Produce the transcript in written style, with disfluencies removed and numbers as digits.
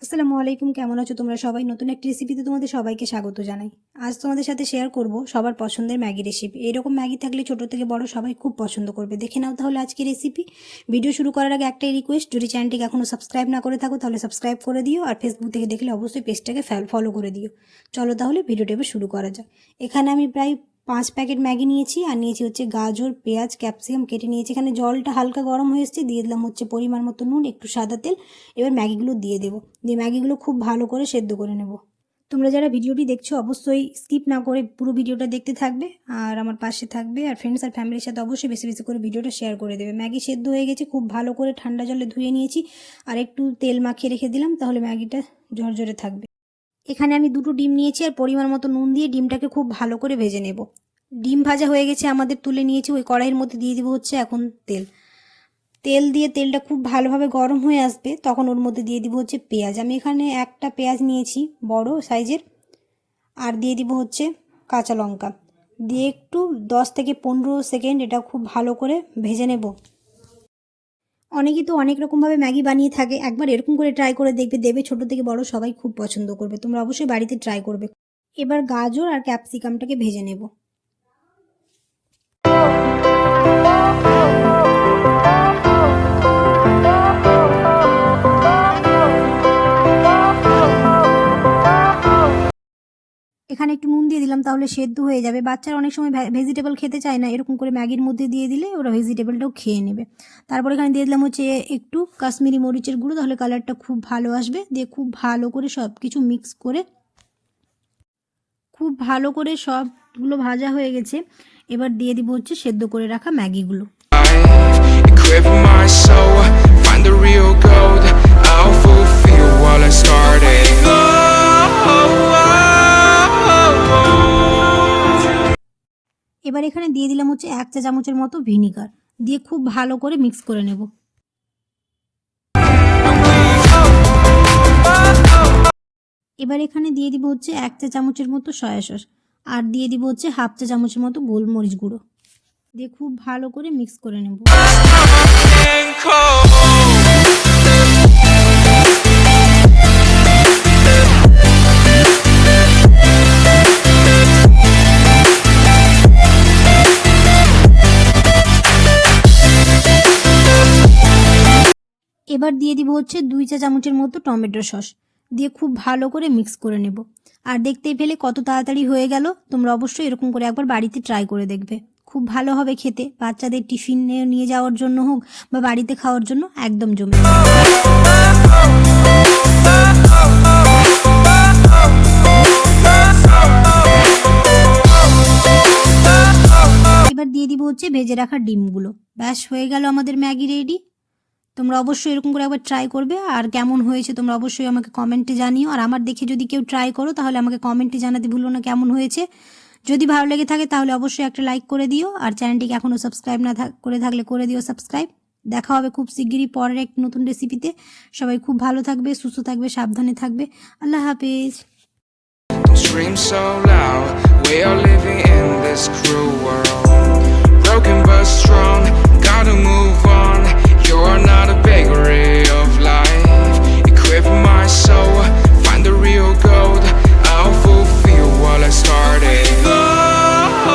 আসসালামু আলাইকুম, কেমন আছো তোমরা সবাই? নতুন একটা রেসিপিতে তোমাদের সবাইকে স্বাগত জানাই। আজ তোমাদের সাথে শেয়ার করব সবার পছন্দের ম্যাগি রেসিপি। এরকম ম্যাগি থাকলে ছোট থেকে বড় সবাই খুব পছন্দ করবে। দেখে নাও তাহলে আজকে রেসিপি। ভিডিও শুরু করার আগে একটাই রিকোয়েস্ট, যদি চ্যানেলটিকে এখনও সাবস্ক্রাইব না করে থাকো তাহলে সাবস্ক্রাইব করে দিও, আর ফেসবুক থেকে দেখলে অবশ্যই পেজটাকে ফলো করে দিও। চলো তাহলে ভিডিওটা এবার শুরু করা যাক। এখানে আমি প্রায় 5 প্যাকেট ম্যাগি নিয়েছি, আর নিয়েছি হচ্ছে গাজর, পেঁয়াজ, ক্যাপসিকাম কেটে নিয়েছি। এখানে জলটা হালকা গরম হয়ে এসেছে, দিয়ে দিলাম হচ্ছে পরিমাণ মতো নুন, একটু সাদা তেল। এবার ম্যাগিগুলো দিয়ে দেবো, দিয়ে ম্যাগিগুলো খুব ভালো করে সেদ্ধ করে নেব। তোমরা যারা ভিডিওটি দেখছো অবশ্যই স্কিপ না করে পুরো ভিডিওটা দেখতে থাকবে, আর আমার পাশে থাকবে, আর ফ্রেন্ডস আর ফ্যামিলির সাথে অবশ্যই বেশি বেশি করে ভিডিওটা শেয়ার করে দেবে। ম্যাগি সেদ্ধ হয়ে গেছে, খুব ভালো করে ঠান্ডা জলে ধুয়ে নিয়েছি, আর একটু তেল মাখিয়ে রেখে দিলাম, তাহলে ম্যাগিটা ঝরঝরে থাকবে। এখানে আমি 2টো ডিম নিয়েছি, আর পরিমাণ মতো নুন দিয়ে ডিমটাকে খুব ভালো করে ভেজে নেব। ডিম ভাজা হয়ে গেছে আমাদের, তুলে নিয়েছি। ওই কড়াইয়ের মধ্যে দিয়ে দিব হচ্ছে এখন তেল দিয়ে তেলটা খুব ভালোভাবে গরম হয়ে আসবে, তখন ওর মধ্যে দিয়ে দিব হচ্ছে পেঁয়াজ। আমি এখানে একটা পেঁয়াজ নিয়েছি বড় সাইজের, আর দিয়ে দিব হচ্ছে কাঁচা লঙ্কা দিয়ে একটু 10 থেকে 15 সেকেন্ড এটা খুব ভালো করে ভেজে নেব। অনেকেই তো অনেক রকমভাবে ম্যাগি বানিয়ে থাকে, একবার এরকম করে ট্রাই করে দেখবে, ছোট থেকে বড় সবাই খুব পছন্দ করবে। তোমরা অবশ্যই বাড়িতে ট্রাই করবে। এবার গাজর আর ক্যাপসিকামটাকে ভেজে নেব। এখানে একটু নুন দিয়ে দিলাম, তাহলে সেদ্ধ হয়ে যাবে। বাচ্চারা অনেক সময় ভেজিটেবল খেতে চায় না, এরকম করে ম্যাগির মধ্যে দিয়ে দিলে ওরা ভেজিটেবলটাও খেয়ে নেবে। তারপর এখানে দিয়ে দিলাম হচ্ছে একটু কাশ্মীরি মরিচের গুঁড়ো, তাহলে কালারটা খুব ভালো আসবে। দিয়ে খুব ভালো করে সব কিছু মিক্স করে খুব ভালো করে সবগুলো ভাজা হয়ে গেছে। এবার দিয়ে দিব হচ্ছে সেদ্ধ করে রাখা ম্যাগিগুলো। এবার এখানে দিয়ে দিলাম হচ্ছে 1 চা চামচের মতো ভিনিগার, দিয়ে খুব ভালো করে মিক্স করে নেব। এবার এখানে দিয়ে দিব হচ্ছে 1 চা চামচের মতো সয়া সস, আর দিয়ে দিব হচ্ছে 1/2 চা চামচের মতো গোলমরিচ গুঁড়ো, দিয়ে খুব ভালো করে মিক্স করে নেব। এবার দিয়ে দিব হচ্ছে 2 চা চামচের মতো টমেটো সস, দিয়ে খুব ভালো করে মিক্স করে নেব। আর দেখতেই পেলে কত তাড়াতাড়ি হয়ে গেল। তোমরা অবশ্যই এরকম করে একবার বাড়িতে ট্রাই করে দেখবে, খুব ভালো হবে খেতে। বাচ্চাদের টিফিনে নিয়ে যাওয়ার জন্য হোক বা বাড়িতে খাওয়ার জন্য একদম জমে। এবার দিয়ে দিব হচ্ছে ভেজে রাখা ডিমগুলো। ব্যাস হয়ে গেল আমাদের ম্যাগি রেডি। তোমরা অবশ্যই এরকম করে একবার ট্রাই করবে, আর কেমন হয়েছে তোমরা অবশ্যই আমাকে কমেন্টে জানিও। আর আমার দেখে যদি কেউ ট্রাই করো তাহলে আমাকে কমেন্টে জানাতে ভুলো না কেমন হয়েছে। যদি ভালো লেগে থাকে তাহলে অবশ্যই একটা লাইক করে দিও, আর চ্যানেলটিকে এখনও সাবস্ক্রাইব না করে থাকলে করে দিও সাবস্ক্রাইব। দেখা হবে খুব শিগগিরই পরের এক নতুন রেসিপিতে। সবাই খুব ভালো থাকবে, সুস্থ থাকবে, সাবধানে থাকবে। আল্লাহ হাফেজ। Scream so loud, we are living in this cruel world.